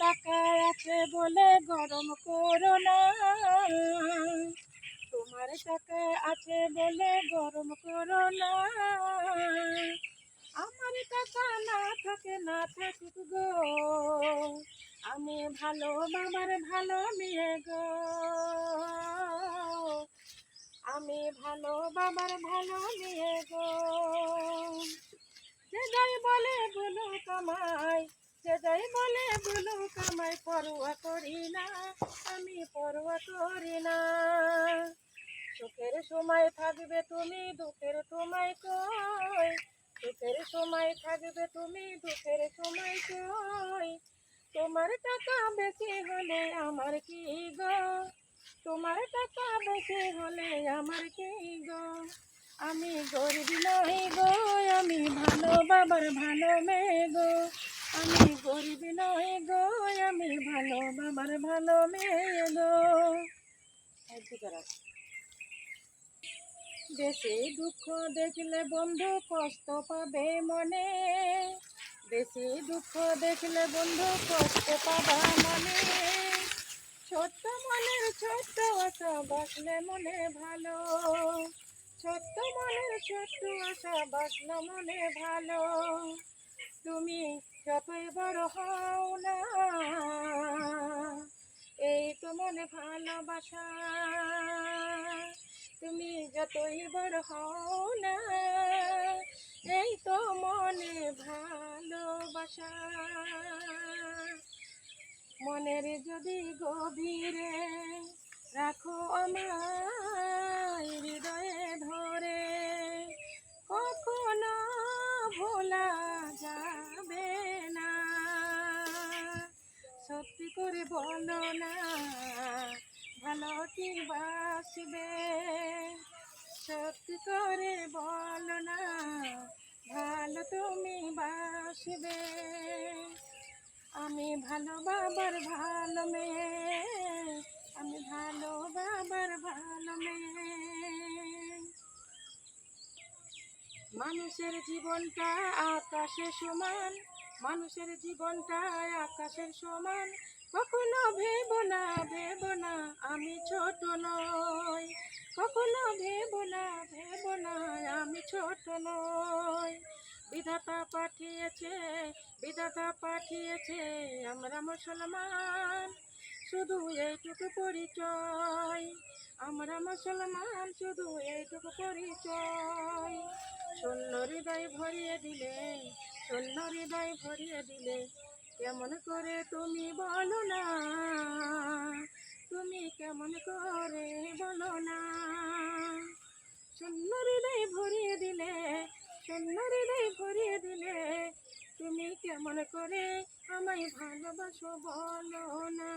টাকা আছে বলে গরম করো না, তোমার টাকা আছে বলে গরম করো না। আমার টাকা না থাকে না থাকুক গো, আমি ভালো বাবার ভালো মেয়ে গো, আমি ভালো বাবার ভালো মেয়ে গো। যে যাই বলে বলো কামাই, যে যাই বলে বলো কামাই, পরোয়া করি না, আমি পরোয়া করি না। সুখের সময় থাকবে তুমি, দুঃখের সময় কই, সুখের সময় থাকবে তুমি, দুঃখের সময় কই। তোমার টাকা বেশি হলে আমার কি গো, তোমার টাকা বেশি হলে আমার কি গো। আমি গরিব নই গো, আমি ভালো বাবার ভালো মেয়ে গো, আমি গরিব নই গো, আমি ভালো বাবার ভালো মেয়ে গো। বেশি দুঃখ দেখলে বন্ধু কষ্ট পাবে মনে, বেশি দুঃখ দেখলে বন্ধু কষ্ট পাবা মনে। ছোট্ট মনের ছোট্ট আশা বাসলে মনে ভালো, ছোট্ট মনের ছোট্ট আশা বাসলে মনে ভালো। তুমি যতই বড় হও না, এই তো মনে ভালোবাসা। তুমি যতই বড় হও না, এই তো মনে ভালোবাসা। মনের যদি গভীরে রাখো আমায় হৃদয়ে ধরে, কখনো ভোলা যাবে না। সত্যি করে বলো না, ভালো কি বাসবে, সত্যি করে বলো না, ভালো তুমি বাসবে। আমি ভালো বাবার ভালো মেয়ে, আমি ভালো বাবার ভালো মেয়ে। মানুষের জীবনটা আকাশের সমান, মানুষের জীবনটা আকাশের সমান। কখনো ভেবো না, ভেবো না আমি ছোট নই, কখনো ভেবো না, ভেবো না আমি ছোট নই। বিধাতা পাঠিয়েছে, বিধাতা পাঠিয়েছে আমরা মুসলমান, শুধু এইটুকু পরিচয়, আমরা মুসলমান শুধু এইটুকু পরিচয়। শূন্য হৃদয় ভরিয়ে দিলে, শূন্য হৃদয় ভরিয়ে দিলে, কেমন করে তুমি বলো না, তুমি কেমন করে বলো না। শূন্য হৃদয় ভরিয়ে দিলে, শূন্য হৃদয় ভরিয়ে দিলে, তুমি কেমন করে আমায় ভালোবাসো বলো না।